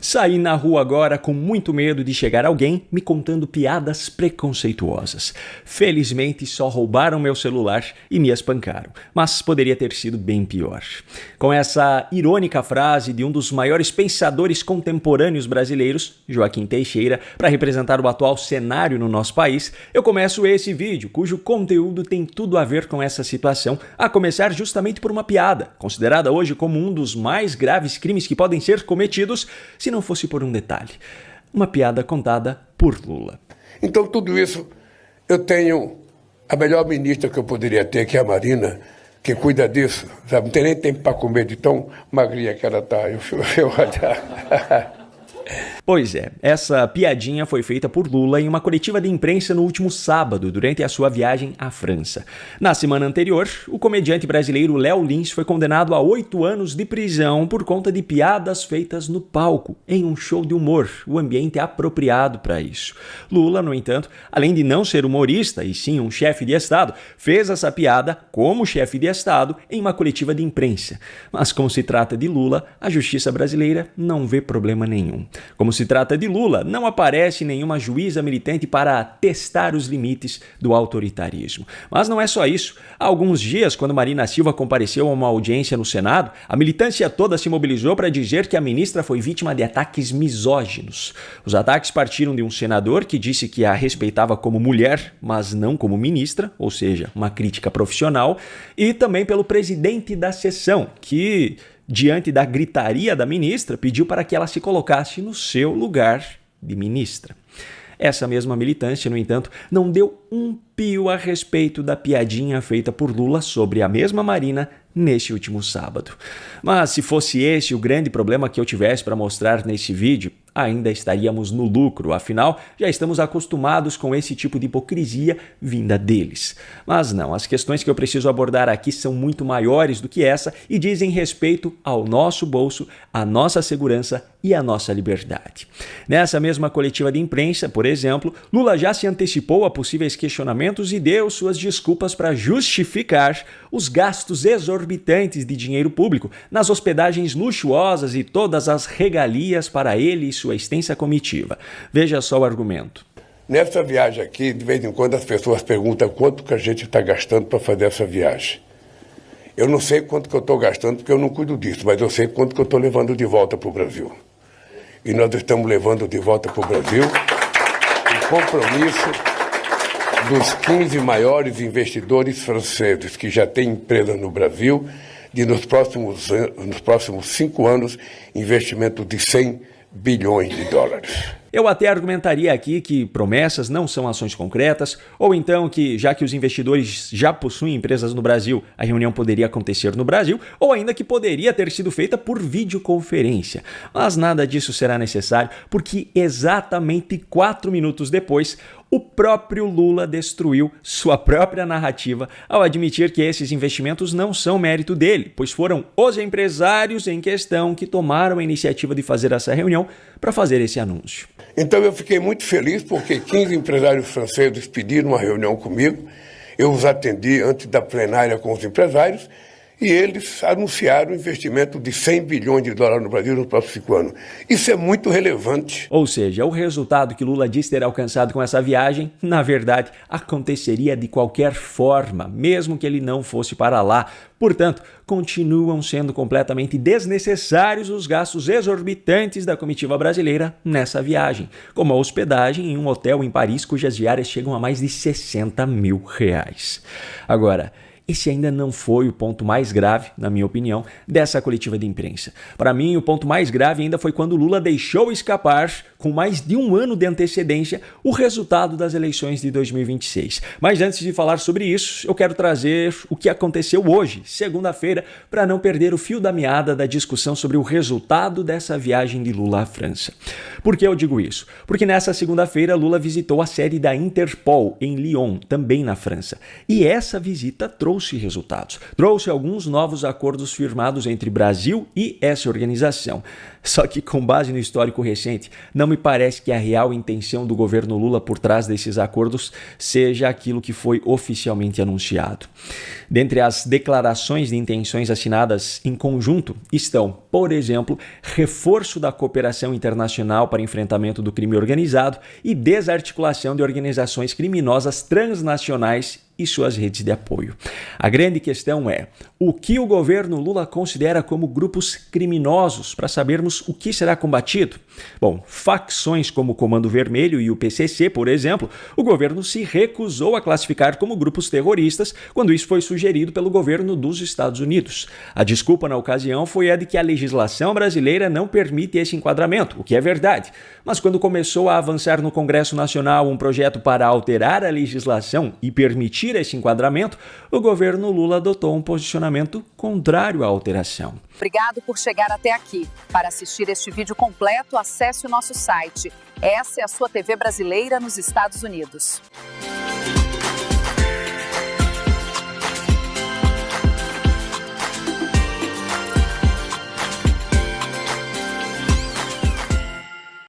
Saí na rua agora com muito medo de chegar alguém me contando piadas preconceituosas. Felizmente só roubaram meu celular e me espancaram, mas poderia ter sido bem pior. Com essa irônica frase de um dos maiores pensadores contemporâneos brasileiros, Joaquim Teixeira, para representar o atual cenário no nosso país, eu começo esse vídeo, cujo conteúdo tem tudo a ver com essa situação, a começar justamente por uma piada, considerada hoje como um dos mais graves crimes que podem ser cometidos, se não fosse por um detalhe. Uma piada contada por Lula. Então, tudo isso, eu tenho a melhor ministra que eu poderia ter, que é a Marina, que cuida disso, sabe? Não tem nem tempo para comer de tão magrinha que ela está. Pois é, essa piadinha foi feita por Lula em uma coletiva de imprensa no último sábado, durante a sua viagem à França. Na semana anterior, o comediante brasileiro Léo Lins foi condenado a 8 anos de prisão por conta de piadas feitas no palco, em um show de humor, o ambiente apropriado para isso. Lula, no entanto, além de não ser humorista e sim um chefe de Estado, fez essa piada como chefe de Estado em uma coletiva de imprensa. Mas como se trata de Lula, a justiça brasileira não vê problema nenhum. Como se trata de Lula, não aparece nenhuma juíza militante para testar os limites do autoritarismo. Mas não é só isso. Há alguns dias, quando Marina Silva compareceu a uma audiência no Senado, a militância toda se mobilizou para dizer que a ministra foi vítima de ataques misóginos. Os ataques partiram de um senador que disse que a respeitava como mulher, mas não como ministra, ou seja, uma crítica profissional, e também pelo presidente da sessão, que, diante da gritaria da ministra, pediu para que ela se colocasse no seu lugar de ministra. Essa mesma militância, no entanto, não deu um pio a respeito da piadinha feita por Lula sobre a mesma Marina neste último sábado. Mas se fosse esse o grande problema que eu tivesse para mostrar nesse vídeo, ainda estaríamos no lucro, afinal, já estamos acostumados com esse tipo de hipocrisia vinda deles. Mas não, as questões que eu preciso abordar aqui são muito maiores do que essa e dizem respeito ao nosso bolso, à nossa segurança e à nossa liberdade. Nessa mesma coletiva de imprensa, por exemplo, Lula já se antecipou a possíveis questionamentos e deu suas desculpas para justificar os gastos exorbitantes de dinheiro público nas hospedagens luxuosas e todas as regalias para ele e sua extensa comitiva. Veja só o argumento. Nessa viagem aqui, de vez em quando as pessoas perguntam quanto que a gente está gastando para fazer essa viagem. Eu não sei quanto que eu estou gastando porque eu não cuido disso, mas eu sei quanto que eu estou levando de volta para o Brasil. E nós estamos levando de volta para o Brasil o compromisso dos 15 maiores investidores franceses que já têm empresa no Brasil, de nos próximos 5 anos, investimento de 100 bilhões de dólares. Eu até argumentaria aqui que promessas não são ações concretas, ou então que, já que os investidores já possuem empresas no Brasil, a reunião poderia acontecer no Brasil, ou ainda que poderia ter sido feita por videoconferência. Mas nada disso será necessário, porque exatamente 4 minutos depois, o próprio Lula destruiu sua própria narrativa ao admitir que esses investimentos não são mérito dele, pois foram os empresários em questão que tomaram a iniciativa de fazer essa reunião para fazer esse anúncio. Então eu fiquei muito feliz porque 15 empresários franceses pediram uma reunião comigo, eu os atendi antes da plenária com os empresários e eles anunciaram um investimento de 100 bilhões de dólares no Brasil nos próximos 5 anos. Isso é muito relevante. Ou seja, o resultado que Lula disse ter alcançado com essa viagem, na verdade, aconteceria de qualquer forma, mesmo que ele não fosse para lá. Portanto, continuam sendo completamente desnecessários os gastos exorbitantes da comitiva brasileira nessa viagem, como a hospedagem em um hotel em Paris cujas diárias chegam a mais de R$60 mil. Agora, esse ainda não foi o ponto mais grave, na minha opinião, dessa coletiva de imprensa. Para mim, o ponto mais grave ainda foi quando Lula deixou escapar, com mais de 1 ano de antecedência, o resultado das eleições de 2026. Mas antes de falar sobre isso, eu quero trazer o que aconteceu hoje, segunda-feira, para não perder o fio da meada da discussão sobre o resultado dessa viagem de Lula à França. Por que eu digo isso? Porque nessa segunda-feira, Lula visitou a sede da Interpol, em Lyon, também na França. E essa visita trouxe resultados. Trouxe alguns novos acordos firmados entre Brasil e essa organização. Só que, com base no histórico recente, não me parece que a real intenção do governo Lula por trás desses acordos seja aquilo que foi oficialmente anunciado. Dentre as declarações de intenções assinadas em conjunto estão, por exemplo, reforço da cooperação internacional para enfrentamento do crime organizado e desarticulação de organizações criminosas transnacionais e suas redes de apoio. A grande questão é o que o governo Lula considera como grupos criminosos para sabermos o que será combatido. Bom, facções como o Comando Vermelho e o PCC, por exemplo, o governo se recusou a classificar como grupos terroristas quando isso foi sugerido pelo governo dos Estados Unidos. A desculpa na ocasião foi a de que a legislação brasileira não permite esse enquadramento, o que é verdade. Mas quando começou a avançar no Congresso Nacional um projeto para alterar a legislação e permitir esse enquadramento, o governo Lula adotou um posicionamento contrário à alteração. Obrigado por chegar até aqui. Para assistir este vídeo completo, acesse o nosso site. Essa é a sua TV brasileira nos Estados Unidos.